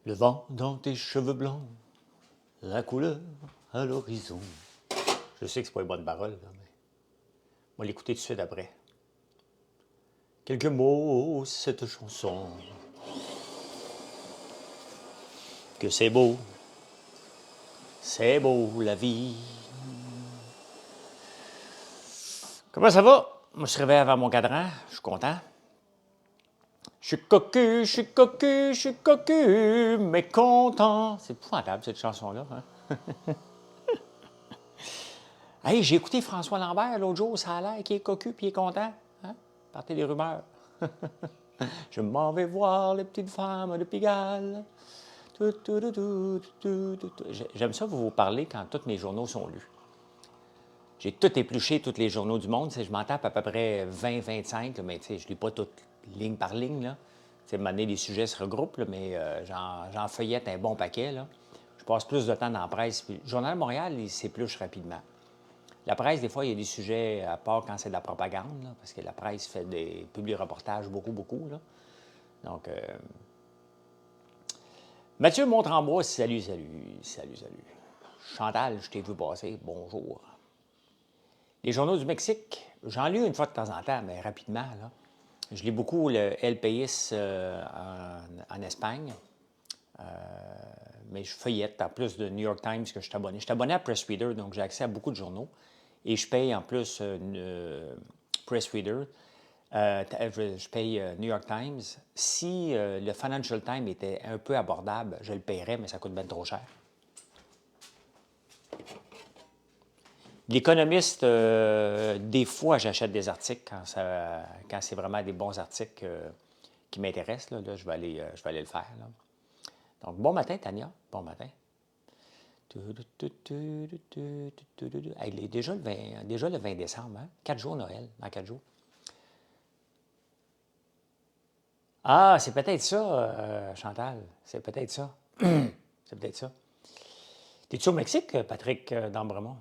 Le vent dans tes cheveux blancs, la couleur à l'horizon. Je sais que c'est pas une bonne parole, là, mais on va l'écouter tout de suite après. Quelques mots, cette chanson. Que c'est beau la vie. Comment ça va? Moi, je suis réveillé avant mon cadran, je suis content. Je suis cocu, je suis cocu, mais content. C'est épouvantable, cette chanson-là. Hein? Hey, j'ai écouté François Lambert l'autre jour, ça a l'air qu'il est cocu puis il est content. Hein? Partez des rumeurs. Je m'en vais voir les petites femmes de Pigalle. J'aime ça vous parler quand tous mes journaux sont lus. J'ai tout épluché, tous les journaux du monde. Je m'en tape à peu près 20-25, mais je ne lis pas toutes ligne par ligne. Là. À un moment donné, les sujets se regroupent, là, mais j'en feuillette un bon paquet. Là. Je passe plus de temps dans la presse. Puis, le Journal de Montréal, il s'épluche rapidement. La presse, des fois, il y a des sujets, à part quand c'est de la propagande, là, parce que la presse fait des publie reportages beaucoup. Là. Donc, Mathieu Montrembois, salut. Chantal, je t'ai vu passer, bonjour. Les journaux du Mexique, j'en lis une fois de temps en temps, mais rapidement. Là. Je lis beaucoup le El País en Espagne, mais je feuillette en plus de New York Times que je suis abonné. Je suis abonné à Press Reader, donc j'ai accès à beaucoup de journaux. Et je paye en plus Press Reader. Je paye New York Times. Si le Financial Times était un peu abordable, je le paierais, mais ça coûte bien trop cher. L'Économiste, des fois, j'achète des articles quand c'est vraiment des bons articles qui m'intéressent. Là, je vais aller le faire. Là. Donc, bon matin, Tania. Bon matin. Hey, il est déjà le 20 décembre. Hein? 4 jours Noël, dans 4 jours. Ah, c'est peut-être ça, Chantal. C'est peut-être ça. C'est peut-être ça. T'es-tu au Mexique, Patrick d'Ambremont?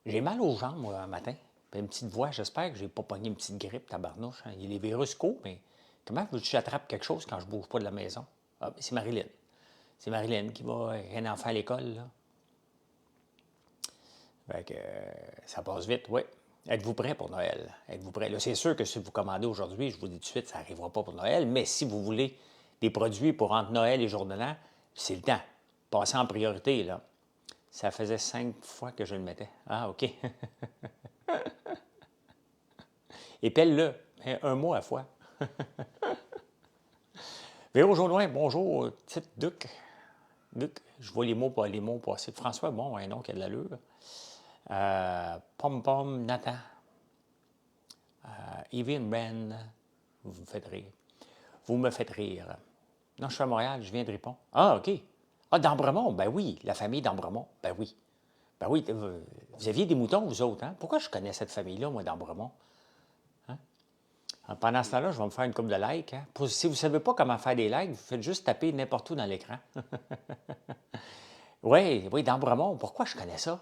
J'ai mal aux jambes, moi, un matin. Puis une petite voix, j'espère que j'ai pas pogné une petite grippe, tabarnouche. Hein. Il y a les virus courent, mais comment veux-tu que j'attrape quelque chose quand je bouge pas de la maison? Ah, ben, c'est Marilyn. C'est Marilyn qui va un enfant à l'école, là. Fait que ça passe vite, oui. Êtes-vous prêts pour Noël? Êtes-vous prêts? Là, c'est sûr que si vous commandez aujourd'hui, je vous dis tout de suite, ça n'arrivera pas pour Noël, mais si vous voulez des produits pour entre Noël et jour de l'an, c'est le temps. Passez en priorité, là. Ça faisait 5 fois que je le mettais. Ah, OK. Et pèle-le, un mot à la fois. Véro Jaudoin, bonjour, petite Duc. Duc, je vois les mots passer. François, bon, un nom qui a de l'allure. Pom-Pom, Nathan. Evian Ben, vous me faites rire. Vous me faites rire. Non, je suis à Montréal, je viens de Ripon. Ah, OK. Ah, d'Ambremont, ben oui, la famille d'Ambremont, ben oui. Ben oui, vous aviez des moutons, vous autres, hein? Pourquoi je connais cette famille-là, moi, d'Ambremont? Pendant ce temps-là, je vais me faire une couple de likes. Hein? Si vous ne savez pas comment faire des likes, vous faites juste taper n'importe où dans l'écran. Oui, d'Ambremont, pourquoi je connais ça?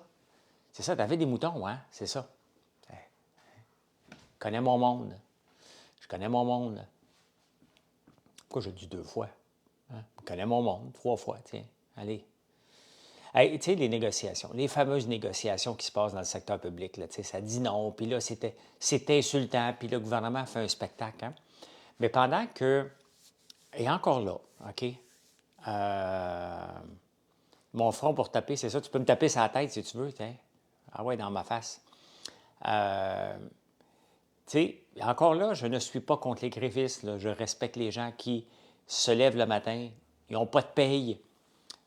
C'est ça, t'avais des moutons, hein? C'est ça. Je connais mon monde. Je connais mon monde. Pourquoi je le dis 2 fois? Hein? Je connais mon monde, 3 fois, tiens. Allez. Hey, tu sais, les négociations, les fameuses négociations qui se passent dans le secteur public, là, ça dit non, puis là, c'est insultant, puis le gouvernement fait un spectacle. Hein? Mais pendant que, et encore là, OK, mon front pour taper, c'est ça, tu peux me taper sur la tête si tu veux, tiens. Ah ouais, dans ma face. Tu sais, encore là, je ne suis pas contre les grévistes, là. Je respecte les gens qui se lèvent le matin, ils n'ont pas de paye,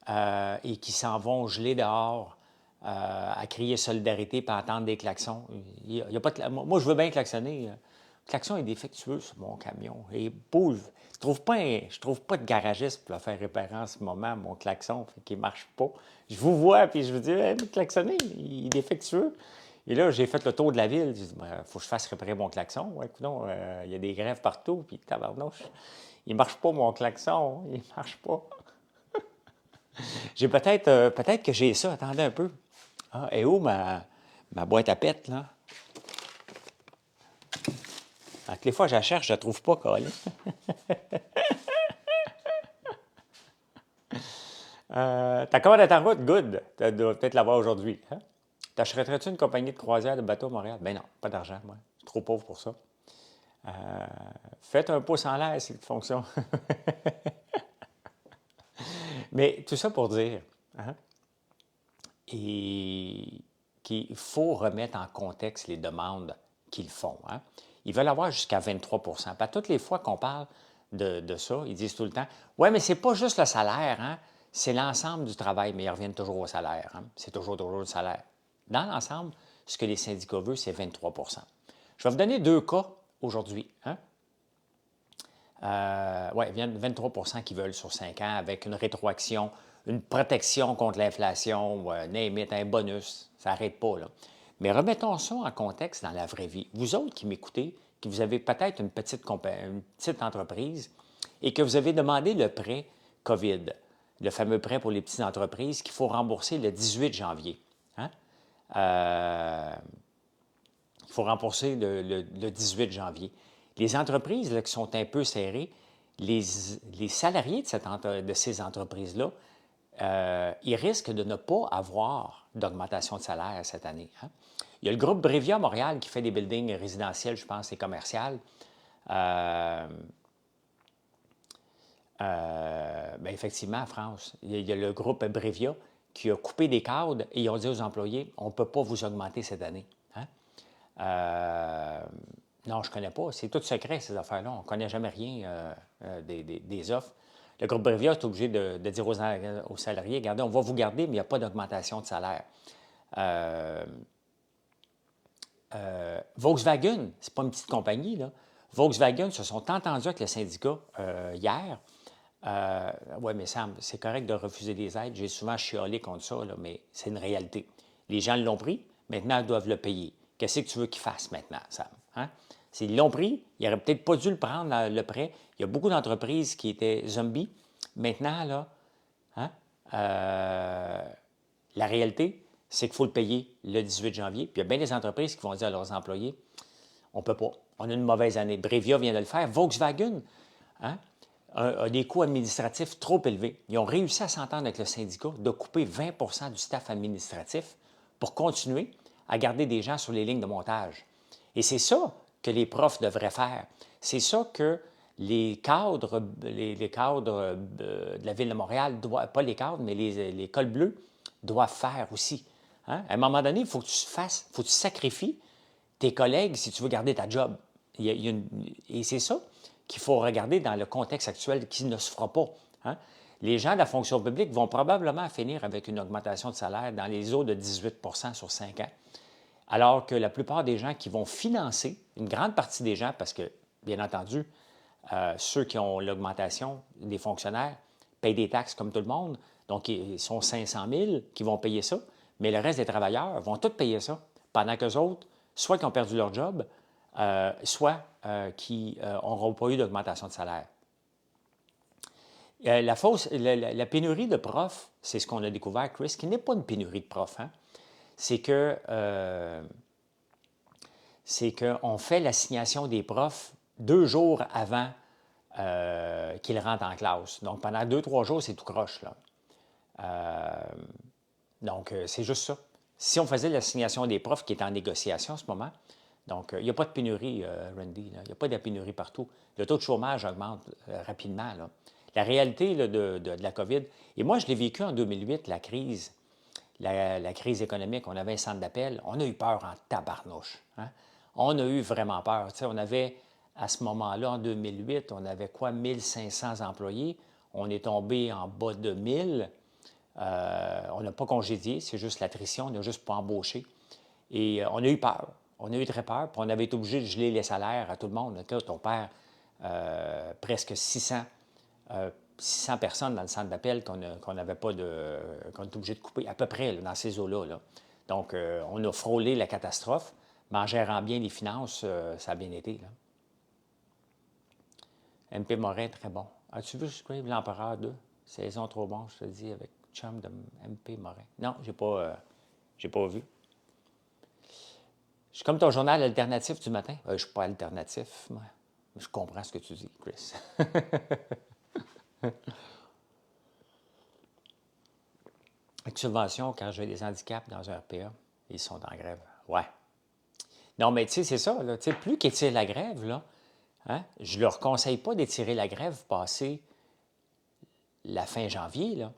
et qui s'en vont geler dehors à crier solidarité et à entendre des klaxons. Il y a pas de, moi, je veux bien klaxonner. Le klaxon est défectueux sur mon camion. Et bouge. Je trouve pas de garagiste pour le faire réparer en ce moment, mon klaxon, qui ne marche pas. Je vous vois, puis je vous dis, hey, klaxonner, il est défectueux. Et là, j'ai fait le tour de la ville. J'ai dit, il faut que je fasse réparer mon klaxon. Ouais, écoute, il y a des grèves partout, puis tabarnouche. Il ne marche pas, mon klaxon. Il ne marche pas. J'ai peut-être que j'ai ça. Attendez un peu. Ah, et où ma boîte à pète, là? À toutes les fois, je la cherche, je la trouve pas, Colin. Ta commande est en route, good. Tu dois peut-être l'avoir aujourd'hui. Hein? T'achèterais-tu une compagnie de croisière de bateaux à Montréal? Ben non, pas d'argent, moi. Je suis trop pauvre pour ça. Euh, Faites un pouce en l'air s'il fonctionne. Mais tout ça pour dire hein, qu'il faut remettre en contexte les demandes qu'ils font. Hein. Ils veulent avoir jusqu'à 23 Pas toutes les fois qu'on parle de ça, ils disent tout le temps ouais, mais c'est pas juste le salaire, hein, c'est l'ensemble du travail, mais ils reviennent toujours au salaire. Hein. C'est toujours le salaire. Dans l'ensemble, ce que les syndicats veulent, c'est 23 Je vais vous donner deux cas aujourd'hui. Hein. Oui, 23 qui veulent sur 5 ans avec une rétroaction, une protection contre l'inflation, name it, un bonus. Ça n'arrête pas, là. Mais remettons ça en contexte dans la vraie vie. Vous autres qui m'écoutez, qui vous avez peut-être une petite entreprise et que vous avez demandé le prêt COVID, le fameux prêt pour les petites entreprises qu'il faut rembourser le 18 janvier. Hein? Il faut rembourser le 18 janvier. Les entreprises là, qui sont un peu serrées, les salariés de ces entreprises-là, ils risquent de ne pas avoir d'augmentation de salaire cette année. Hein. Il y a le groupe Brevia Montréal qui fait des buildings résidentiels, je pense, et commerciales. Bien, effectivement, en France, il y a le groupe Brevia qui a coupé des cadres et ils ont dit aux employés, on ne peut pas vous augmenter cette année. Hein. Non, je ne connais pas. C'est tout secret, ces affaires-là. On ne connaît jamais rien des offres. Le groupe Brevia est obligé de dire aux salariés, regardez, on va vous garder, mais il n'y a pas d'augmentation de salaire. Volkswagen, c'est pas une petite compagnie, là. Volkswagen se sont entendus avec le syndicat hier. Oui, mais Sam, c'est correct de refuser des aides. J'ai souvent chialé contre ça, là, mais c'est une réalité. Les gens l'ont pris, maintenant ils doivent le payer. Qu'est-ce que tu veux qu'ils fassent maintenant, Sam? Hein? S'ils l'ont pris, ils n'auraient peut-être pas dû le prendre, le prêt. Il y a beaucoup d'entreprises qui étaient zombies. Maintenant, là, hein, la réalité, c'est qu'il faut le payer le 18 janvier. Puis il y a bien des entreprises qui vont dire à leurs employés, on ne peut pas, on a une mauvaise année. Brevia vient de le faire. Volkswagen hein, a des coûts administratifs trop élevés. Ils ont réussi à s'entendre avec le syndicat de couper 20 du staff administratif pour continuer à garder des gens sur les lignes de montage. Et c'est ça que les profs devraient faire. C'est ça que les cadres de la Ville de Montréal, pas les cadres, mais les cols bleus, doivent faire aussi. Hein? À un moment donné, il faut que faut que tu sacrifies tes collègues si tu veux garder ta job. Et c'est ça qu'il faut regarder dans le contexte actuel qui ne se fera pas. Hein? Les gens de la fonction publique vont probablement finir avec une augmentation de salaire dans les eaux de 18 sur 5 ans, alors que la plupart des gens qui vont financer, une grande partie des gens, parce que, bien entendu, ceux qui ont l'augmentation des fonctionnaires payent des taxes comme tout le monde, donc ils sont 500 000 qui vont payer ça, mais le reste des travailleurs vont tous payer ça, pendant qu'eux autres, soit qui ont perdu leur job, soit qui n'auront pas eu d'augmentation de salaire. La pénurie de profs, c'est ce qu'on a découvert, Chris, qui n'est pas une pénurie de profs. Hein? C'est qu'on fait l'assignation des profs 2 jours avant qu'ils rentrent en classe. Donc, pendant 2-3 jours, c'est tout croche. Là. Donc, c'est juste ça. Si on faisait l'assignation des profs qui est en négociation en ce moment, donc, il n'y a pas de pénurie, Randy. Là. Il n'y a pas de pénurie partout. Le taux de chômage augmente rapidement. Là. La réalité là, de la COVID, et moi, je l'ai vécu en 2008, la crise économique. On avait un centre d'appel. On a eu peur en tabarnouche. Hein? On a eu vraiment peur. Tu sais, on avait, à ce moment-là, en 2008, on avait quoi, 1500 employés. On est tombé en bas de 1000. On n'a pas congédié, c'est juste l'attrition, on n'a juste pas embauché. Et on a eu peur. On a eu très peur, puis on avait été obligé de geler les salaires à tout le monde. Là, on perd presque 600 personnes dans le centre d'appel qu'on n'avait pas qu'on est obligé de couper, à peu près là, dans ces eaux-là. Là. Donc, on a frôlé la catastrophe, mais en gérant bien les finances, ça a bien été. Là. MP Morin, très bon. As-tu vu Scream l'Empereur 2? Saison trop bon, je te dis, avec chum de MP Morin. Non, j'ai pas vu. Je suis comme ton journal alternatif du matin. Je ne suis pas alternatif, moi. Je comprends ce que tu dis, Chris. subvention quand j'ai des handicaps dans un RPA. Ils sont en grève. Ouais. Non, mais tu sais, c'est ça. Là, plus qu'ils étirent la grève, là, hein, je ne leur conseille pas d'étirer la grève passer la fin janvier, là,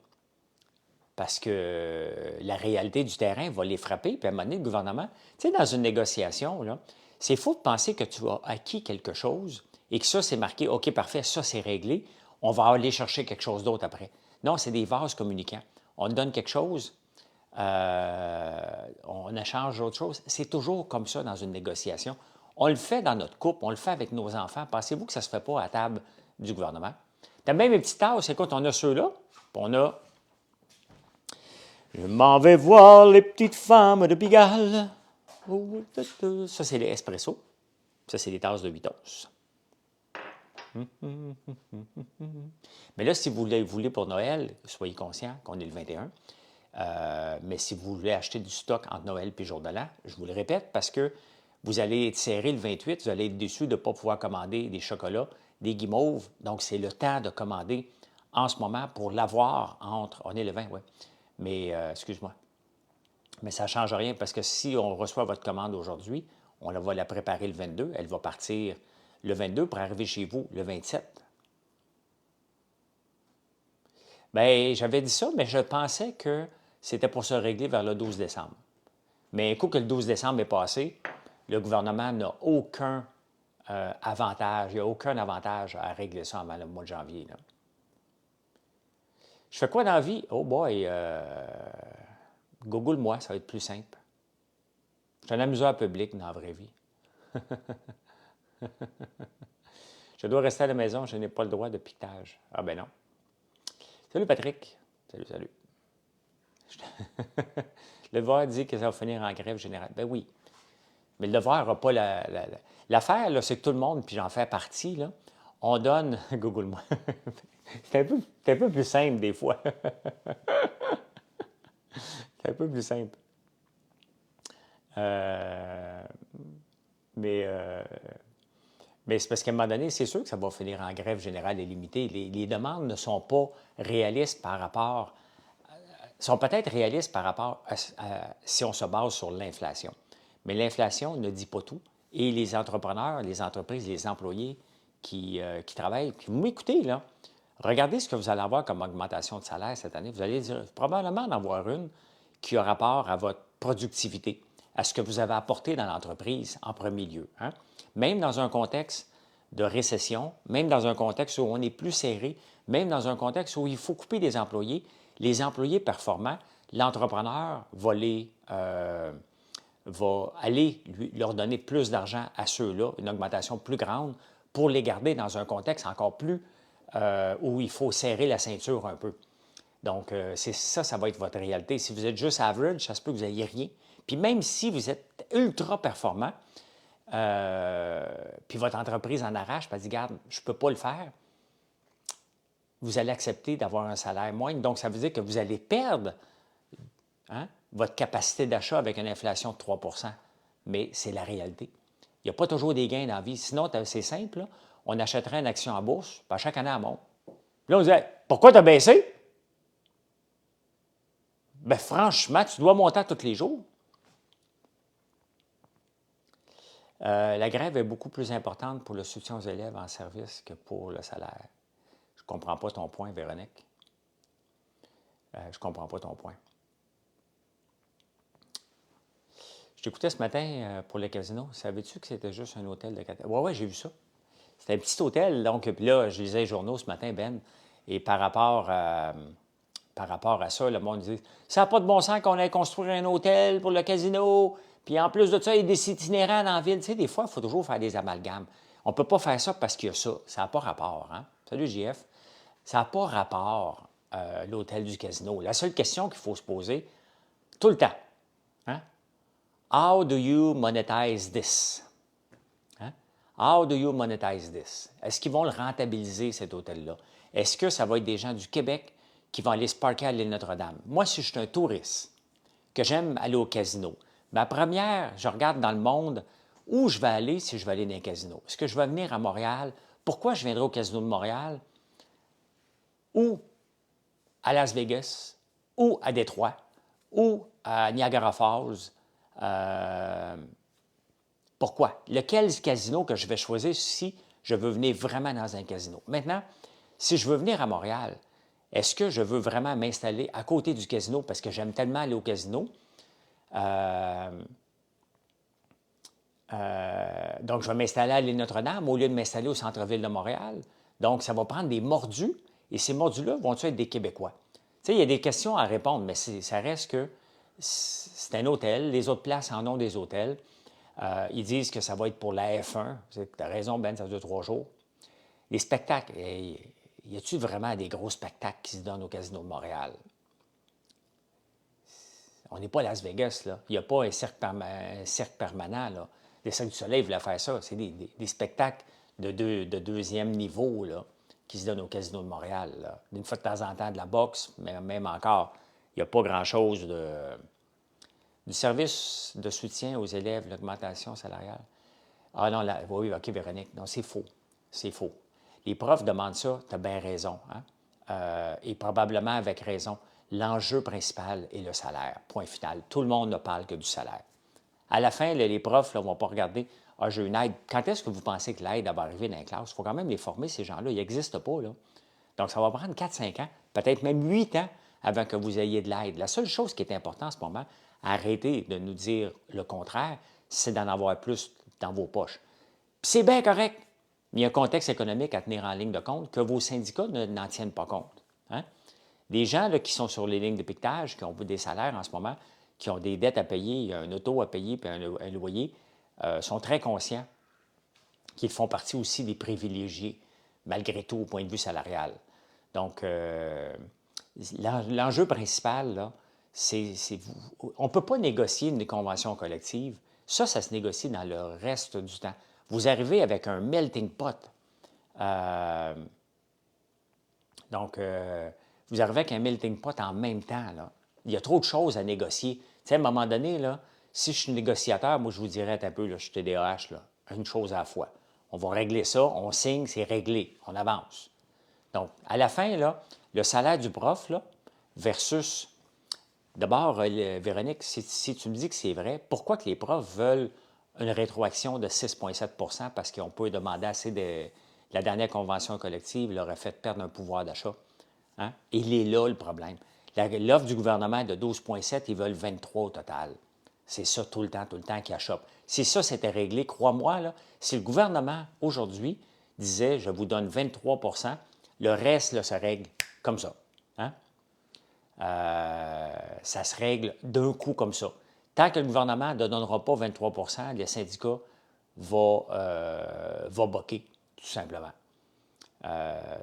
parce que la réalité du terrain va les frapper. Puis à un moment donné, le gouvernement, tu sais, dans une négociation, là, c'est faux de penser que tu as acquis quelque chose et que ça, c'est marqué, OK, parfait, ça, c'est réglé. On va aller chercher quelque chose d'autre après. Non, c'est des vases communicants. On donne quelque chose, on échange autre chose. C'est toujours comme ça dans une négociation. On le fait dans notre couple, on le fait avec nos enfants. Pensez-vous que ça ne se fait pas à la table du gouvernement? T'as même les petites tasses, écoute, on a ceux-là, puis on a je m'en vais voir les petites femmes de Pigalle. Ça, c'est les espresso. Ça, c'est les tasses de 8 onces. Mais là, si vous voulez pour Noël, soyez conscient qu'on est le 21. Mais si vous voulez acheter du stock entre Noël et Jour de l'An, je vous le répète, parce que vous allez être serré le 28, vous allez être déçu de ne pas pouvoir commander des chocolats, des guimauves. Donc, c'est le temps de commander en ce moment pour l'avoir entre... On est le 20, oui. Mais, excuse-moi. Mais ça ne change rien parce que si on reçoit votre commande aujourd'hui, on va la préparer le 22, elle va partir le 22 pour arriver chez vous le 27. Bien, j'avais dit ça, mais je pensais que c'était pour se régler vers le 12 décembre. Mais un coup que le 12 décembre est passé, le gouvernement n'a aucun avantage, il n'y a aucun avantage à régler ça avant le mois de janvier. Là. Je fais quoi dans la vie? Oh boy, Google-moi, ça va être plus simple. Je suis un amuseur public dans la vraie vie. Je dois rester à la maison, je n'ai pas le droit de piquetage. Ah ben non. Salut Patrick. Salut, salut. Le devoir dit que ça va finir en grève générale. Ben oui. Mais le devoir n'aura pas l'affaire, là, c'est que tout le monde, puis j'en fais partie, là, on donne. Google-moi. C'est un peu plus simple des fois. C'est un peu plus simple. Mais c'est parce qu'à un moment donné, c'est sûr que ça va finir en grève générale et limitée. Les demandes ne sont pas réalistes par rapport, sont peut-être réalistes par rapport si on se base sur l'inflation. Mais l'inflation ne dit pas tout. Et les entrepreneurs, les entreprises, les employés qui travaillent, puis vous m'écoutez, là, regardez ce que vous allez avoir comme augmentation de salaire cette année. Vous allez probablement en avoir une qui a rapport à votre productivité, à ce que vous avez apporté dans l'entreprise en premier lieu. Hein? Même dans un contexte de récession, même dans un contexte où on est plus serré, même dans un contexte où il faut couper des employés, les employés performants, l'entrepreneur va aller leur donner plus d'argent à ceux-là, une augmentation plus grande, pour les garder dans un contexte encore plus où il faut serrer la ceinture un peu. Donc, c'est ça, ça va être votre réalité. Si vous êtes juste average, ça se peut que vous n'ayez rien. Puis même si vous êtes ultra performant, puis votre entreprise en arrache, puis elle dit, regarde, je ne peux pas le faire, vous allez accepter d'avoir un salaire moindre. Donc, ça veut dire que vous allez perdre votre capacité d'achat avec une inflation de 3 %. Mais c'est la réalité. Il n'y a pas toujours des gains dans la vie. Sinon, c'est simple, là, on achèterait une action en bourse, puis à chaque année, elle monte. Puis là, on disait, pourquoi tu as baissé? Bien, franchement, tu dois monter tous les jours. La grève est beaucoup plus importante pour le soutien aux élèves en service que pour le salaire. Je ne comprends pas ton point, Véronique. Je ne comprends pas ton point. Je t'écoutais ce matin pour le casino. Savais-tu que c'était juste un hôtel de 4 étoiles? Oui, j'ai vu ça. C'était un petit hôtel. Donc, puis là, je lisais les journaux ce matin, Ben, et par rapport à ça, le monde dit « Ça n'a pas de bon sens qu'on ait construire un hôtel pour le casino. Puis en plus de ça, il y a des itinérants dans la ville. » Tu sais, des fois, il faut toujours faire des amalgames. On ne peut pas faire ça parce qu'il y a ça. Ça n'a pas rapport. Hein? Salut, JF. Ça n'a pas rapport, l'hôtel du casino. La seule question qu'il faut se poser, tout le temps, hein? How do you monetize this? Hein? How do you monetize this? Est-ce qu'ils vont le rentabiliser, cet hôtel-là? Est-ce que ça va être des gens du Québec qui vont aller se parquer à l'île Notre-Dame? Moi, si je suis un touriste, que j'aime aller au casino, ma première, je regarde dans le monde où je vais aller si je vais aller dans un casino. Est-ce que je vais venir à Montréal? Pourquoi je viendrai au casino de Montréal? Ou à Las Vegas? Ou à Détroit? ou à Niagara Falls. Pourquoi? Lequel casino que je vais choisir si je veux venir vraiment dans un casino? Maintenant, si je veux venir à Montréal, est-ce que je veux vraiment m'installer à côté du casino parce que j'aime tellement aller au casino? Donc, je vais m'installer à l'île Notre-Dame au lieu de m'installer au centre-ville de Montréal. Donc, ça va prendre des mordus, et ces mordus-là vont-ils être des Québécois? Tu sais, il y a des questions à répondre, mais ça reste que c'est un hôtel. Les autres places en ont des hôtels. Ils disent que ça va être pour la F1. Tu as raison, Ben, ça dure 3 jours. Les spectacles, y a-t-il vraiment des gros spectacles qui se donnent au Casino de Montréal? On n'est pas à Las Vegas, là. Il n'y a pas un cercle permanent, là. Les Cirques du Soleil voulaient faire ça. C'est des spectacles de deuxième niveau, là, qui se donnent au Casino de Montréal, là. D'une fois de temps en temps, de la boxe, mais même encore, il n'y a pas grand-chose du service de soutien aux élèves, l'augmentation salariale. Ah non, oui, OK, Véronique, non, c'est faux. C'est faux. Les profs demandent ça, tu as bien raison, hein? Et probablement avec raison. L'enjeu principal est le salaire, point final. Tout le monde ne parle que du salaire. À la fin, les profs ne vont pas regarder, ah, j'ai une aide. Quand est-ce que vous pensez que l'aide va arriver dans la classe? Il faut quand même les former, ces gens-là. Ils n'existent pas, là. Donc, ça va prendre 4-5 ans, peut-être même 8 ans avant que vous ayez de l'aide. La seule chose qui est importante en ce moment, arrêtez de nous dire le contraire, c'est d'en avoir plus dans vos poches. Puis c'est bien correct, mais il y a un contexte économique à tenir en ligne de compte que vos syndicats n'en tiennent pas compte. Hein? Les gens là, qui sont sur les lignes de piquetage, qui ont des salaires en ce moment, qui ont des dettes à payer, un auto à payer puis un loyer, sont très conscients qu'ils font partie aussi des privilégiés, malgré tout, au point de vue salarial. Donc, l'enjeu principal, là, on ne peut pas négocier une convention collective. Ça se négocie dans le reste du temps. Vous arrivez avec un melting pot. Vous arrivez avec un melting pot en même temps, là. Il y a trop de choses à négocier. Tu sais, à un moment donné, là, si je suis négociateur, moi, je vous dirais un peu, là, je suis TDAH, là, une chose à la fois. On va régler ça, on signe, c'est réglé, on avance. Donc, à la fin, là, le salaire du prof, là, versus... D'abord, Véronique, si tu me dis que c'est vrai, pourquoi que les profs veulent une rétroaction de 6,7 parce qu'on peut demander assez de... La dernière convention collective leur a fait perdre un pouvoir d'achat. Hein? Et il est là le problème. L'offre du gouvernement est de 12,7, ils veulent 23 au total. C'est ça tout le temps qui achoppe. Si ça c'était réglé, crois-moi, là, si le gouvernement, aujourd'hui, disait « je vous donne 23 le reste là, se règle comme ça. Hein? Ça se règle d'un coup comme ça. Tant que le gouvernement ne donnera pas 23 les syndicats vont boquer, tout simplement.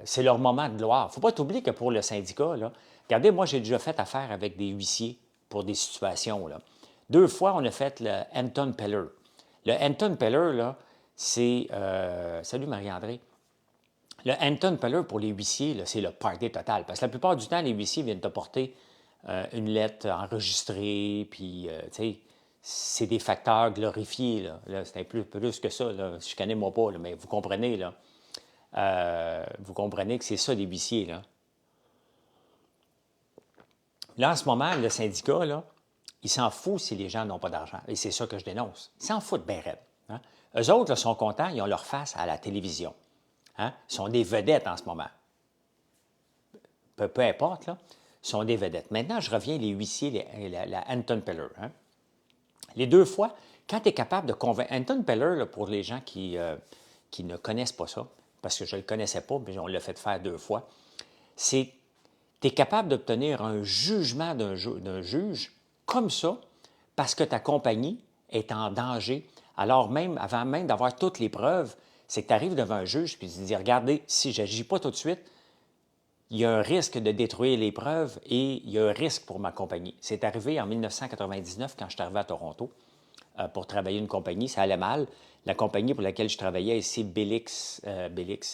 C'est leur moment de gloire. Il ne faut pas t'oublier que pour le syndicat, là, regardez, moi, j'ai déjà fait affaire avec des huissiers pour des situations. Là. 2 fois, on a fait le Anton Peller. Le Anton Peller, là, c'est... salut Marie-André. Le Anton Peller pour les huissiers, c'est le party total. Parce que la plupart du temps, les huissiers viennent te porter une lettre enregistrée, puis, tu sais, c'est des facteurs glorifiés. Là c'est un peu plus que ça. Là. Je ne connais moi pas, là, mais vous comprenez, là. Vous comprenez que c'est ça, les huissiers, là. Là, en ce moment, le syndicat, là, il s'en fout si les gens n'ont pas d'argent. Et c'est ça que je dénonce. Ils s'en foutent bien raide. Hein? Eux autres là, sont contents, ils ont leur face à la télévision. Hein? Ils sont des vedettes en ce moment. Peu importe, là, ils sont des vedettes. Maintenant, je reviens les huissiers, la Anton Peller. Hein? Les 2 fois, quand tu es capable de convaincre... Anton Peller, là, pour les gens qui ne connaissent pas ça, parce que je ne le connaissais pas, mais on l'a fait faire 2 fois, c'est tu es capable d'obtenir un jugement d'un juge comme ça parce que ta compagnie est en danger. Alors même, avant même d'avoir toutes les preuves, c'est que tu arrives devant un juge et tu dis, regardez, si je n'agis pas tout de suite, il y a un risque de détruire les preuves et il y a un risque pour ma compagnie. C'est arrivé en 1999 quand je suis arrivé à Toronto pour travailler une compagnie. Ça allait mal. La compagnie pour laquelle je travaillais ici,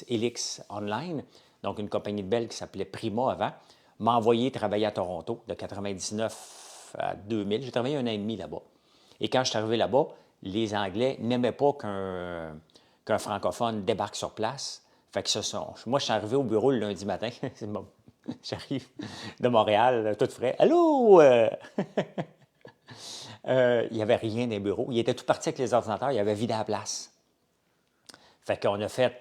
Elix Online, donc une compagnie de Bell qui s'appelait Prima avant, m'a envoyé travailler à Toronto de 1999 à 2000. J'ai travaillé 1 an et demi là-bas. Et quand je suis arrivé là-bas, les Anglais n'aimaient pas qu'un francophone débarque sur place. Fait que moi, je suis arrivé au bureau le lundi matin. J'arrive de Montréal, tout frais. Allô? Il n'y avait rien dans les bureaux. Il était tout parti avec les ordinateurs. Il avait vidé la place. Fait qu'on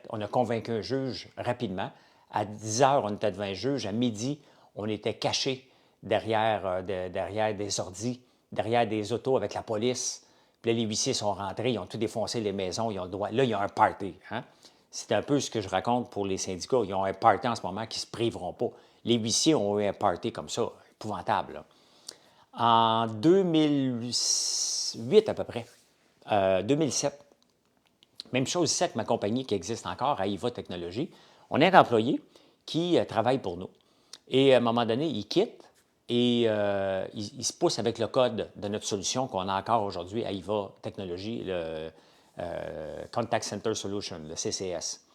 on a convaincu un juge rapidement. À 10 heures, on était devant un juge. À midi, on était cachés derrière, derrière des ordis, derrière des autos avec la police. Puis là, les huissiers sont rentrés, ils ont tout défoncé les maisons, ils ont le droit. Là, il y a un party. Hein? C'est un peu ce que je raconte pour les syndicats. Ils ont un party en ce moment qui ne se priveront pas. Les huissiers ont eu un party comme ça, épouvantable. Là. En 2008 à peu près, 2007, même chose ici avec ma compagnie qui existe encore, AIVA Technologies. On a un employé qui travaille pour nous. Et à un moment donné, il quitte et il se pousse avec le code de notre solution qu'on a encore aujourd'hui, AIVA Technologies, le Contact Center Solution, le CCS.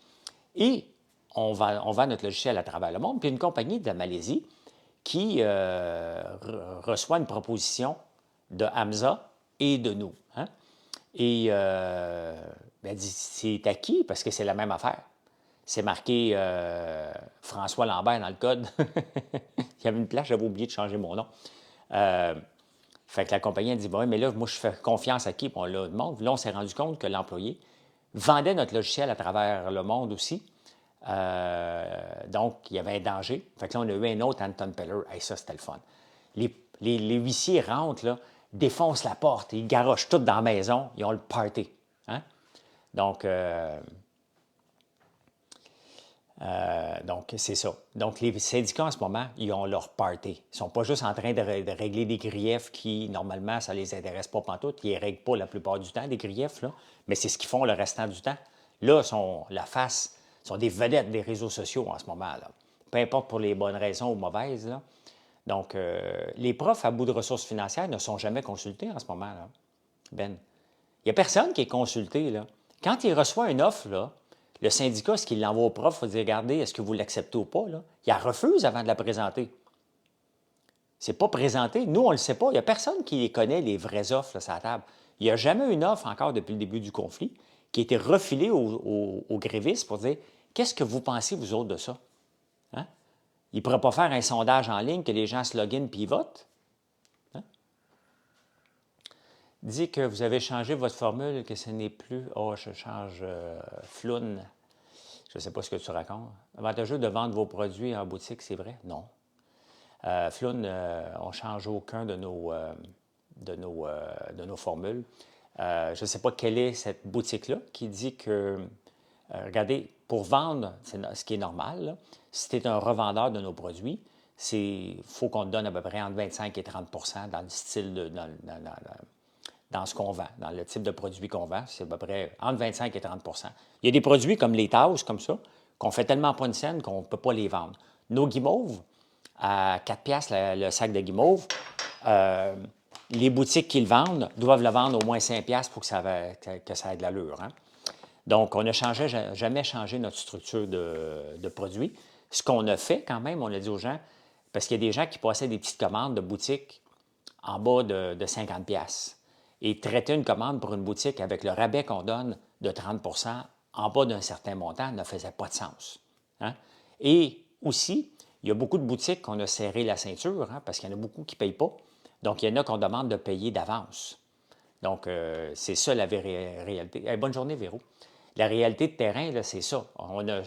Et on vend notre logiciel à travers le monde. Puis une compagnie de Malaisie qui reçoit une proposition de Hamza et de nous. Hein? Et elle dit, c'est acquis parce que c'est la même affaire. C'est marqué François Lambert dans le code. Il y avait une place, j'avais oublié de changer mon nom. Fait que la compagnie a dit, bon, mais là, moi, je fais confiance à qui? Puis on le demande. Là, on s'est rendu compte que l'employé vendait notre logiciel à travers le monde aussi. Donc, il y avait un danger. Fait que là, on a eu un autre Anton Peller. Hey, ça, c'était le fun. Les huissiers rentrent, là, défoncent la porte, ils garochent tout dans la maison, ils ont le party. Hein? Donc, c'est ça. Donc, les syndicats, en ce moment, ils ont leur party. Ils ne sont pas juste en train de régler des griefs qui, normalement, ça ne les intéresse pas pantoute. Ils ne règlent pas la plupart du temps, des griefs, là. Mais c'est ce qu'ils font le restant du temps. Là, sont des vedettes des réseaux sociaux en ce moment, là. Peu importe pour les bonnes raisons ou mauvaises, là. Donc, les profs à bout de ressources financières ne sont jamais consultés en ce moment, là. Ben, il n'y a personne qui est consulté, là. Quand il reçoit une offre, là, le syndicat, ce qu'il l'envoie au prof, il va dire, regardez, est-ce que vous l'acceptez ou pas, là? Il la refuse avant de la présenter. C'est pas présenté. Nous, on ne le sait pas. Il n'y a personne qui connaît les vraies offres là, sur la table. Il n'y a jamais une offre encore depuis le début du conflit qui a été refilée aux grévistes pour dire, qu'est-ce que vous pensez, vous autres, de ça? Hein? Il ne pourrait pas faire un sondage en ligne que les gens se loguinent puis ils votent? Hein? Dit que vous avez changé votre formule, que ce n'est plus « Oh, je change Floun ». Je ne sais pas ce que tu racontes. Avantageux de vendre vos produits en boutique, c'est vrai? Non. Floun, on ne change aucun de nos formules. Je ne sais pas quelle est cette boutique-là qui dit que, regardez, pour vendre, ce qui est normal, là, si tu es un revendeur de nos produits, il faut qu'on te donne à peu près entre 25 et 30 dans le style, dans ce qu'on vend, dans le type de produit qu'on vend. C'est à peu près entre 25 et 30 Il y a des produits comme les tasses, comme ça, qu'on fait tellement pas une scène qu'on ne peut pas les vendre. Nos guimauves, à 4 piastres le sac de guimauve, les boutiques qui le vendent doivent le vendre au moins 5 piastres pour que ça ait de l'allure. Hein? Donc, on n'a jamais changé notre structure de produits. Ce qu'on a fait quand même, on a dit aux gens, parce qu'il y a des gens qui passaient des petites commandes de boutiques en bas de 50 piastres. Et traiter une commande pour une boutique avec le rabais qu'on donne de 30 en bas d'un certain montant ne faisait pas de sens. Hein? Et aussi, il y a beaucoup de boutiques qu'on a serré la ceinture, hein, parce qu'il y en a beaucoup qui ne payent pas. Donc, il y en a qu'on demande de payer d'avance. Donc, c'est ça la réalité. Hey, bonne journée, Véro. La réalité de terrain, c'est ça. On a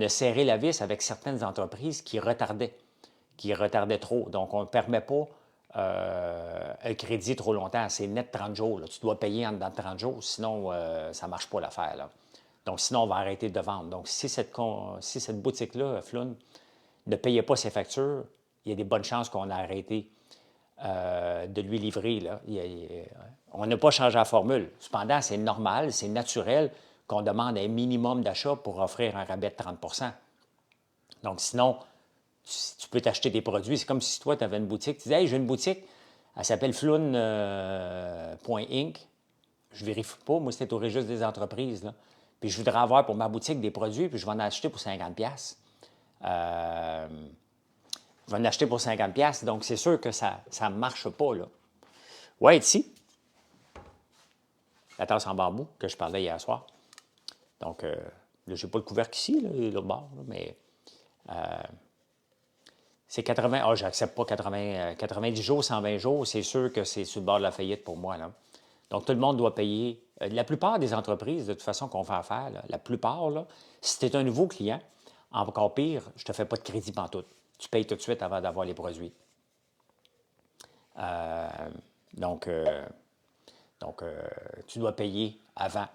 serré la vis avec certaines entreprises qui retardaient trop. Donc, on ne permet pas un crédit trop longtemps. C'est net 30 jours. Là. Tu dois payer en dedans de 30 jours, sinon, ça ne marche pas l'affaire. Là. Donc, sinon, on va arrêter de vendre. Donc, si cette boutique-là, Floun, ne payait pas ses factures, il y a des bonnes chances qu'on a arrêté de lui livrer. Là. On n'a pas changé la formule. Cependant, c'est normal, c'est naturel qu'on demande un minimum d'achat pour offrir un rabais de 30 Donc, sinon, tu peux t'acheter des produits. C'est comme si toi, tu avais une boutique. Tu dis, hey, j'ai une boutique, elle s'appelle Floun.inc. Je ne vérifie pas, moi, c'était au registre des entreprises. Là. Puis je voudrais avoir pour ma boutique des produits, puis je vais en acheter pour 50$. Je vais en acheter pour 50$, donc c'est sûr que ça ne marche pas. Là. Ouais, ici, la tasse en bambou que je parlais hier soir. Donc, là, je n'ai pas le couvercle ici, là, l'autre bord, là, mais C'est 80, ah, j'accepte pas 90 jours, 120 jours, c'est sûr que c'est sur le bord de la faillite pour moi, là. Donc, tout le monde doit payer. La plupart des entreprises, de toute façon, qu'on fait affaire, là, la plupart, là, si tu es un nouveau client, encore pire, je ne te fais pas de crédit pantoute. Tu payes tout de suite avant d'avoir les produits. Euh, donc, euh, donc, tu dois payer avant.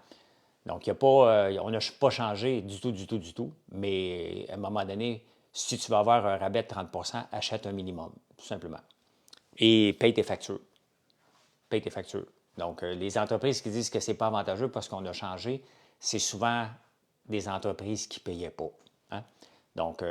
Donc, on n'a pas changé du tout, du tout, du tout. Mais à un moment donné, si tu veux avoir un rabais de 30 achète un minimum, tout simplement. Et paye tes factures. Paye tes factures. Donc, les entreprises qui disent que ce n'est pas avantageux parce qu'on a changé, c'est souvent des entreprises qui ne payaient pas. Hein? Donc,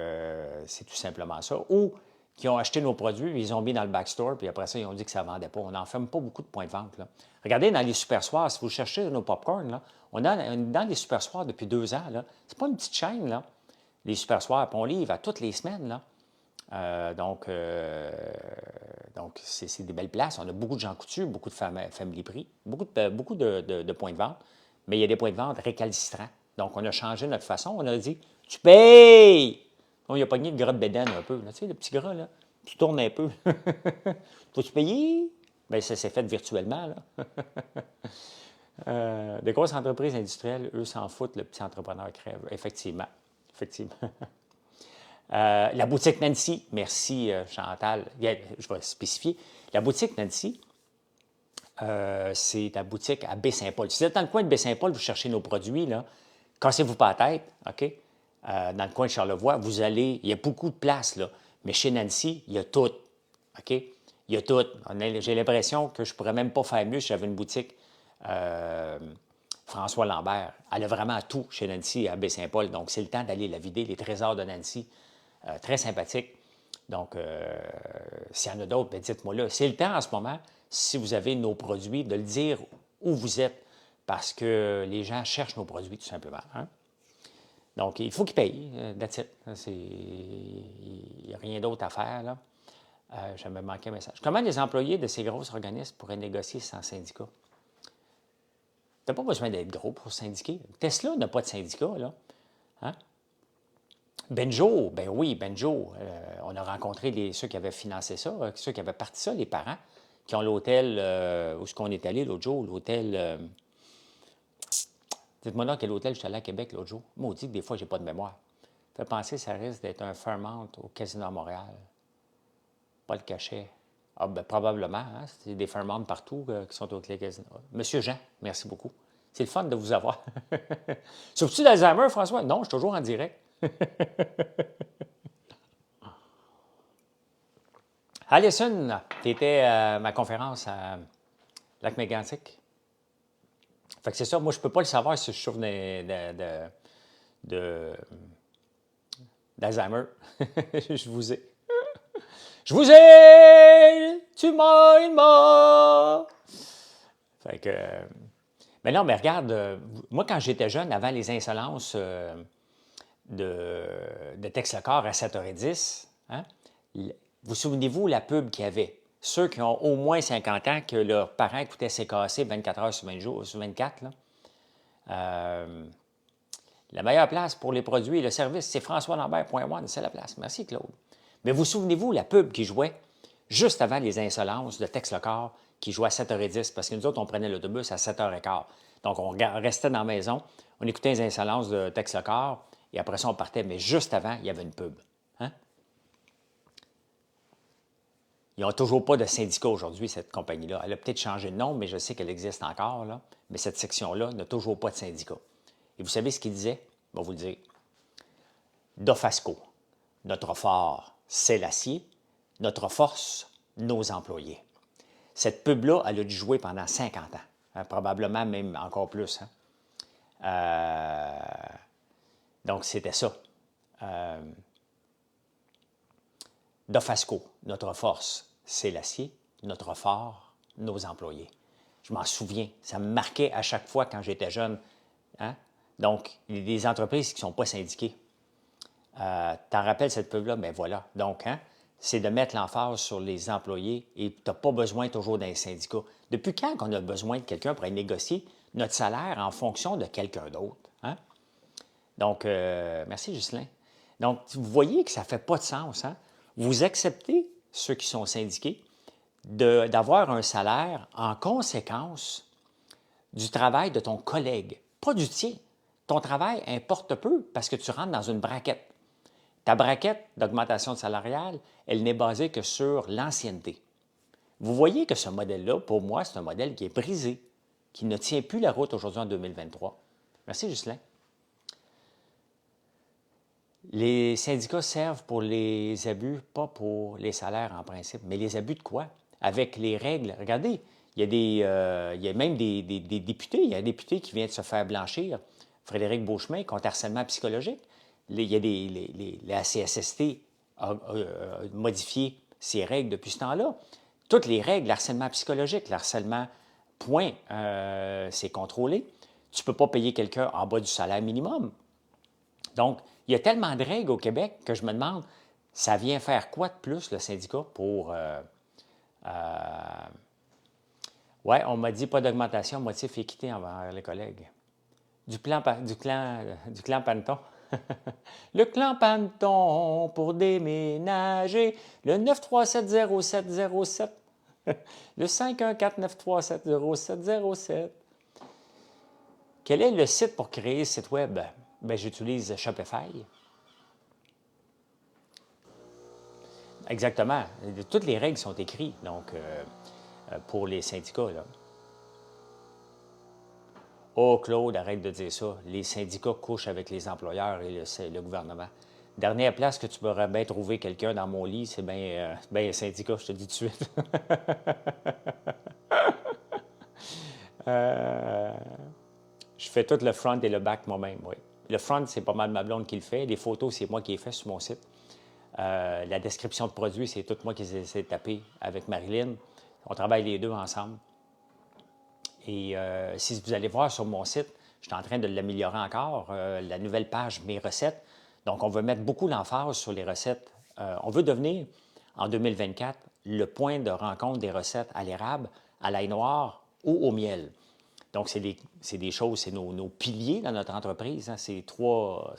c'est tout simplement ça. Ou qui ont acheté nos produits, ils ont mis dans le backstore, puis après ça, ils ont dit que ça ne vendait pas. On n'en ferme pas beaucoup de points de vente. Là. Regardez dans les super soirs, si vous cherchez nos popcorn, là, on est dans les super soirs depuis 2 ans. Ce n'est pas une petite chaîne, là. Les super soirs, puis on livre à toutes les semaines. Là. Donc, c'est des belles places. On a beaucoup de gens coutus, beaucoup de family prix, beaucoup de points de vente, mais il y a des points de vente récalcitrants. Donc, on a changé notre façon. On a dit, tu payes! On y a pogné le gras de bédaine un peu. Là. Tu sais, le petit gras, là, tu tournes un peu. Faut-tu payer? Bien, ça s'est fait virtuellement. Là. Des grosses entreprises industrielles, eux, s'en foutent, le petit entrepreneur crève. Effectivement. Effectivement. La boutique Nancy, merci Chantal. Je vais spécifier. La boutique Nancy, c'est la boutique à Baie-Saint-Paul. Si vous êtes dans le coin de Baie-Saint-Paul, vous cherchez nos produits, là, cassez-vous pas la tête, OK? Dans le coin de Charlevoix, vous allez, il y a beaucoup de places, là, mais chez Nancy, il y a tout, OK? Il y a tout. J'ai l'impression que je ne pourrais même pas faire mieux si j'avais une boutique François Lambert. Elle a vraiment tout chez Nancy à Baie-Saint-Paul, donc c'est le temps d'aller la vider, les trésors de Nancy. Très sympathique. Donc, s'il y en a d'autres, bien, dites-moi là. C'est le temps en ce moment, si vous avez nos produits, de le dire où vous êtes, parce que les gens cherchent nos produits, tout simplement. Hein? Donc, il faut qu'ils payent. That's it. Il n'y a rien d'autre à faire. Là. Je me manquais un message. Comment les employés de ces gros organismes pourraient négocier sans syndicat? Tu n'as pas besoin d'être gros pour syndiquer. Tesla n'a pas de syndicat, là. Hein? Benjo, ben oui, Benjo, on a rencontré ceux qui avaient financé ça, ceux qui avaient parti ça, les parents, qui ont l'hôtel, où est-ce qu'on est allé l'autre jour, l'hôtel, dites-moi là quel hôtel je suis allé à Québec l'autre jour. Maudit que des fois, j'ai pas de mémoire. Ça fait penser que ça risque d'être un Fairmont au Casino à Montréal. Pas le cachet. Ah, ben probablement, hein, c'est des Fairmont partout qui sont au Casino. Monsieur Jean, merci beaucoup. C'est le fun de vous avoir. Souffres-tu d'Alzheimer, François? Non, je suis toujours en direct. Alison, tu étais à ma conférence à Lac-Mégantic. Fait que c'est ça, moi, je ne peux pas le savoir si je souffre d'Alzheimer. Je vous ai. Je vous ai! Tu m'as, il m'a! Fait que. Mais non, mais regarde, moi, quand j'étais jeune, avant les insolences de Tex-le-Corps à 7h10, hein, vous souvenez-vous la pub qu'il y avait? Ceux qui ont au moins 50 ans, que leurs parents écoutaient CKC 24 heures sur 20 jours, sur 24, là. La meilleure place pour les produits et le service, c'est françoislambert.one, c'est la place. Merci, Claude. Mais vous souvenez-vous la pub qui jouait juste avant les insolences de Tex-le-Corps, qui jouait à 7h10, parce que nous autres, on prenait l'autobus à 7h15. Donc, on restait dans la maison, on écoutait les insolences de Tex-le-Corps, et après ça, on partait. Mais juste avant, il y avait une pub. Hein? Ils n'ont toujours pas de syndicat aujourd'hui, cette compagnie-là. Elle a peut-être changé de nom, mais je sais qu'elle existe encore. Là. Mais cette section-là n'a toujours pas de syndicat. Et vous savez ce qu'il disait? Je vais vous le dire. Dofasco, notre fort, c'est l'acier. Notre force, nos employés. Cette pub-là, elle a dû jouer pendant 50 ans. Hein, probablement même encore plus. Hein. Donc, c'était ça. Dofasco, notre force, c'est l'acier. Notre fort, nos employés. Je m'en souviens. Ça me marquait à chaque fois quand j'étais jeune. Hein? Donc, il y a des entreprises qui ne sont pas syndiquées. T'en rappelles cette pub-là? Bien voilà. Donc, hein, c'est de mettre l'emphase sur les employés et tu n'as pas besoin toujours d'un syndicat. Depuis quand on a besoin de quelqu'un pour aller négocier notre salaire en fonction de quelqu'un d'autre? Hein? Donc, merci Ghislain. Donc, vous voyez que ça ne fait pas de sens. Hein? Vous acceptez, ceux qui sont syndiqués, d'avoir un salaire en conséquence du travail de ton collègue, pas du tien. Ton travail importe peu parce que tu rentres dans une braquette. Ta braquette d'augmentation salariale, elle n'est basée que sur l'ancienneté. Vous voyez que ce modèle-là, pour moi, c'est un modèle qui est brisé, qui ne tient plus la route aujourd'hui en 2023. Merci, Ghislain. Les syndicats servent pour les abus, pas pour les salaires en principe. Mais les abus de quoi? Avec les règles. Regardez, il y a même des députés. Il y a un député qui vient de se faire blanchir, Frédéric Beauchemin, contre harcèlement psychologique. Il y a la CSST a modifié ses règles depuis ce temps-là. Toutes les règles, l'harcèlement psychologique, l'harcèlement, point, c'est contrôlé. Tu ne peux pas payer quelqu'un en bas du salaire minimum. Donc, il y a tellement de règles au Québec que je me demande, ça vient faire quoi de plus, le syndicat, pour... oui, on m'a dit pas d'augmentation, motif équité envers les collègues. Du clan Panton. Le clan Panton pour déménager. Le 937-0707. Le 514-937-0707. Quel est le site pour créer ce site web? Bien, j'utilise Shopify. Exactement. Toutes les règles sont écrites, donc, pour les syndicats, là. Oh, Claude, arrête de dire ça. Les syndicats couchent avec les employeurs et le gouvernement. Dernière place que tu pourrais bien trouver quelqu'un dans mon lit, c'est bien un syndicat, je te dis tout de suite. Je fais tout le front et le back moi-même, oui. Le front, c'est pas mal ma blonde qui le fait. Les photos, c'est moi qui les fais sur mon site. La description de produit, c'est tout moi qui les ai tapés avec Marilyn. On travaille les deux ensemble. Et si vous allez voir sur mon site, je suis en train de l'améliorer encore, la nouvelle page Mes recettes. Donc, on veut mettre beaucoup l'emphase sur les recettes. On veut devenir, en 2024, le point de rencontre des recettes à l'érable, à l'ail noir ou au miel. Donc, c'est des choses, c'est nos piliers dans notre entreprise, hein, ces trois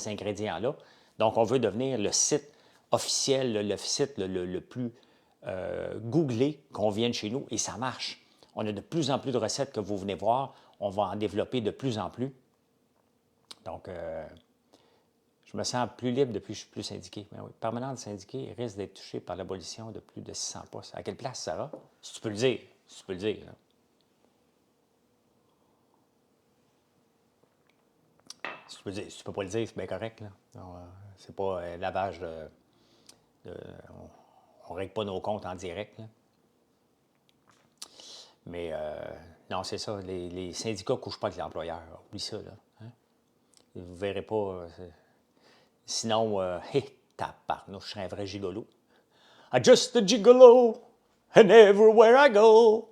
ingrédients-là. Donc, on veut devenir le site officiel, le site le plus googlé qu'on vienne chez nous, et ça marche. On a de plus en plus de recettes que vous venez voir. On va en développer de plus en plus. Donc, je me sens plus libre depuis que je suis plus syndiqué. Mais oui, permanente syndiqué risque d'être touché par l'abolition de plus de 600 postes. À quelle place, Sarah? Si tu peux le dire. Si tu peux le dire. Là. Si tu peux le dire. Si tu peux pas le dire, c'est bien correct. Là. C'est pas lavage on ne règle pas nos comptes en direct. Là. Mais non, c'est ça. Les syndicats ne couchent pas avec l'employeur. Oublie ça. Là, hein? Vous ne verrez pas. Sinon, tabarnouche, je serais un vrai gigolo. I'm just a gigolo, and everywhere I go.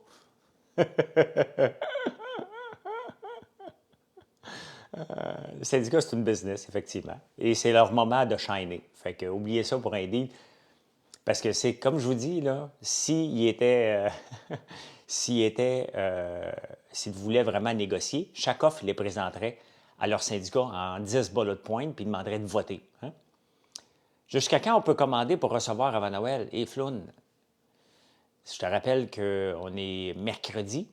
Le syndicat, c'est une business, effectivement. Et c'est leur moment de shiner. Fait que oubliez ça pour un deal. Parce que c'est, comme je vous dis, là, s'il voulaient vraiment négocier, chaque offre les présenterait à leur syndicat en 10 bullet points, puis ils demanderaient de voter. Hein? Jusqu'à quand on peut commander pour recevoir avant Noël? Et Floun, je te rappelle qu'on est mercredi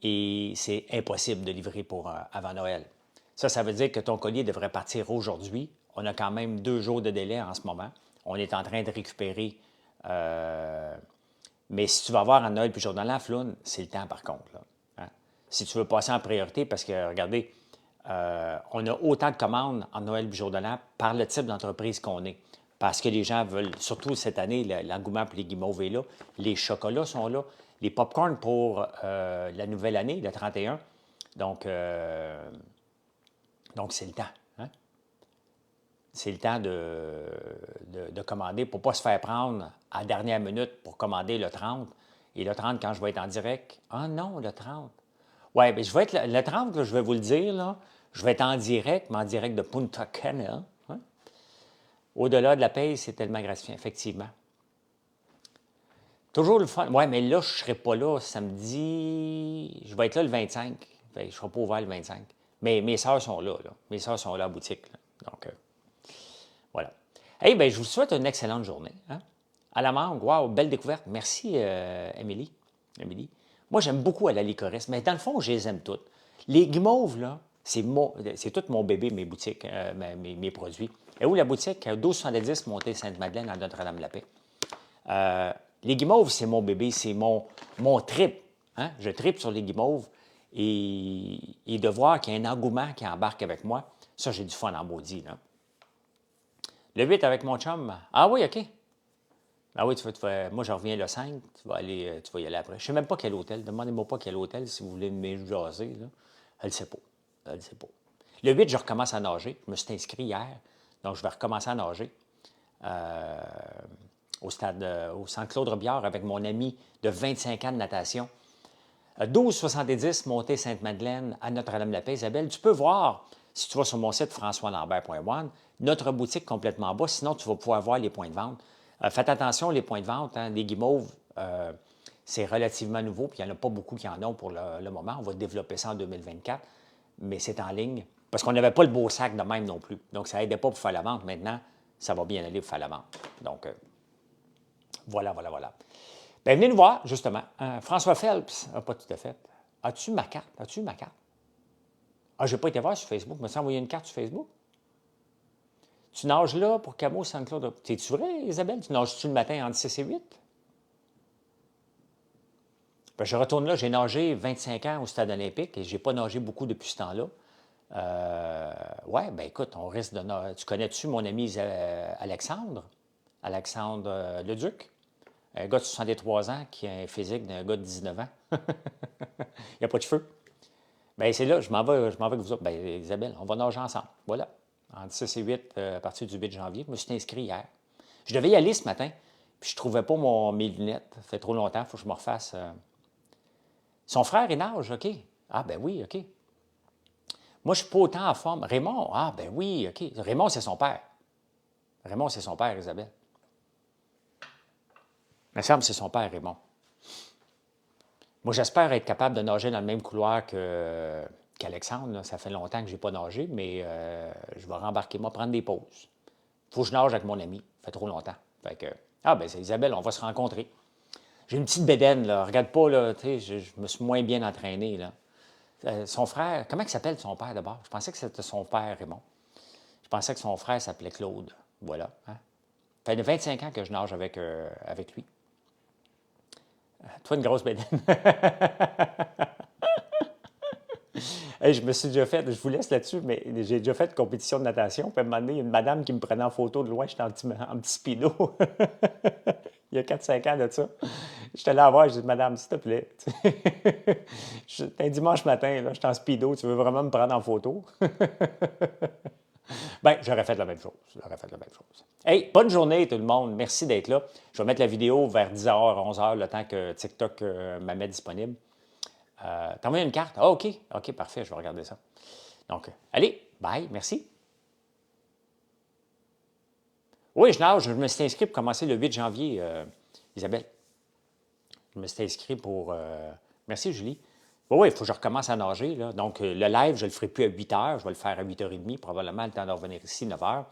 et c'est impossible de livrer pour avant Noël. Ça veut dire que ton colis devrait partir aujourd'hui. On a quand même 2 jours de délai en ce moment. On est en train de récupérer. Mais si tu vas voir en Noël puis jour de l'an, Floun, c'est le temps par contre. Là, hein? Si tu veux passer en priorité, parce que, regardez, on a autant de commandes en Noël puis jour de l'an par le type d'entreprise qu'on est. Parce que les gens veulent, surtout cette année, l'engouement pour les guimauves est là. Les chocolats sont là. Les pop-corns pour la nouvelle année, le 31. Donc c'est le temps. Hein? C'est le temps de commander pour ne pas se faire prendre à la dernière minute pour commander le 30. Et le 30, quand je vais être en direct, ah non, le 30. Oui, bien, je vais être le 30, là, je vais vous le dire, là, je vais être en direct, mais en direct de Punta Cana. Hein? Au-delà de la paye, c'est tellement gratifiant, effectivement. Toujours le fun. Oui, mais là, je ne serai pas là samedi. Je vais être là le 25. Bien, je ne serai pas ouvert le 25. Mais mes sœurs sont là. Mes sœurs sont là à la boutique. Là. Donc, voilà. Hey, ben, je vous souhaite une excellente journée. Hein? À la mangue, wow, belle découverte. Merci, Émilie. Émilie. Moi, j'aime beaucoup à la licoriste, mais dans le fond, je les aime toutes. Les guimauves, là, c'est tout mon bébé, mes boutiques, mes produits. Et où la boutique? 1270 Montée Sainte-Madeleine à Notre-Dame-la-Paix. Les guimauves, c'est mon bébé, c'est mon trip. Hein? Je tripe sur les guimauves et de voir qu'il y a un engouement qui embarque avec moi, ça, j'ai du fun en maudit. Là. Le 8 avec mon chum. Ah oui, OK. Ah oui, moi, je reviens le 5. Tu vas y aller après. Je ne sais même pas quel hôtel. Demandez-moi pas quel hôtel si vous voulez me jaser. Là. Elle ne sait pas. Elle ne sait pas. Le 8, je recommence à nager. Je me suis inscrit hier. Donc, je vais recommencer à nager au centre Claude Robillard avec mon ami de 25 ans de natation. 1270 Montée Sainte-Madeleine à Notre-Dame-la-Paix. Isabelle, tu peux voir, si tu vas sur mon site françoislambert.one, notre boutique complètement en bas. Sinon, tu vas pouvoir voir les points de vente. Faites attention, les points de vente, hein, les guimauves, c'est relativement nouveau, puis il n'y en a pas beaucoup qui en ont pour le moment. On va développer ça en 2024, mais c'est en ligne. Parce qu'on n'avait pas le beau sac de même non plus. Donc, ça n'aidait pas pour faire la vente. Maintenant, ça va bien aller pour faire la vente. Donc, voilà. Bien, venez nous voir, justement. François Phelps, pas tout à fait. As-tu ma carte? Ah, je n'ai pas été voir sur Facebook. Me envoyé une carte sur Facebook. Tu nages là pour Camo Sainte-Claude. T'es-tu vrai, Isabelle? Tu nages-tu le matin entre 6 et 8? Ben, je retourne là. J'ai nagé 25 ans au Stade olympique et je n'ai pas nagé beaucoup depuis ce temps-là. Ouais, ben écoute, on risque de nager. Tu connais-tu mon ami Alexandre? Alexandre Leduc? Un gars de 63 ans qui a un physique d'un gars de 19 ans. Il n'y a pas de cheveux. Bien, c'est là, je m'en vais avec vous autres. Bien, Isabelle, on va nager ensemble. Voilà. Entre 6 et 8, à partir du 8 janvier. Je me suis inscrit hier. Je devais y aller ce matin, puis je ne trouvais pas mes lunettes. Ça fait trop longtemps, il faut que je me refasse. Son frère, il nage, OK. Ah, ben oui, OK. Moi, je ne suis pas autant en forme. Raymond, ah, ben oui, OK. Raymond, c'est son père. Raymond, c'est son père, Isabelle. Il me semble que c'est son père, Raymond. Moi, j'espère être capable de nager dans le même couloir qu'Alexandre. Là. Ça fait longtemps que je n'ai pas nagé, mais je vais rembarquer, moi, prendre des pauses. Il faut que je nage avec mon ami. Ça fait trop longtemps. Fait que, ah, ben c'est Isabelle, on va se rencontrer. J'ai une petite bédaine, là. Regarde pas, là, tu sais, je me suis moins bien entraîné, là. Son frère, comment il s'appelle son père d'abord? Je pensais que c'était son père, Raymond. Je pensais que son frère s'appelait Claude. Voilà. Hein? Ça fait 25 ans que je nage avec lui. Toi, une grosse bédaine. Hey, je me suis déjà fait, je vous laisse là-dessus, mais j'ai déjà fait une compétition de natation. Puis à un moment donné, il y a une madame qui me prenait en photo de loin, j'étais en petit speedo. Il y a 4-5 ans de ça. J'étais là à voir, je dis, madame, s'il te plaît. C'est un dimanche matin, là, j'étais en speedo, tu veux vraiment me prendre en photo? Bien, j'aurais fait la même chose. Hey, bonne journée tout le monde. Merci d'être là. Je vais mettre la vidéo vers 10h, 11h, le temps que TikTok m'a met disponible. T'as envoyé une carte? Ah, OK. OK, parfait, je vais regarder ça. Donc, allez, bye, merci. Oui, je nage. Je me suis inscrit pour commencer le 8 janvier, Isabelle. Je me suis inscrit pour... Merci, Julie. Oui, il faut que je recommence à nager. Là. Donc, le live, je ne le ferai plus à 8 h. Je vais le faire à 8h30, probablement le temps de revenir ici, 9 h.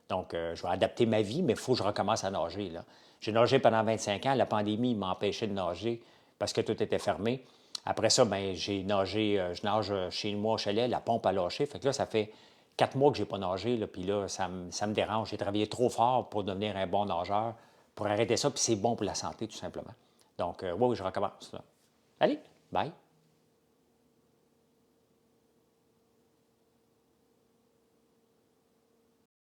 Donc, je vais adapter ma vie, mais il faut que je recommence à nager. Là. J'ai nagé pendant 25 ans. La pandémie m'a empêché de nager parce que tout était fermé. Après ça, ben, j'ai nagé, je nage chez moi au chalet, la pompe a lâché. Fait que là, ça fait 4 mois que je n'ai pas nagé, là, puis là, ça me dérange. J'ai travaillé trop fort pour devenir un bon nageur, pour arrêter ça, puis c'est bon pour la santé, tout simplement. Donc, oui, je recommence. Là. Allez, bye!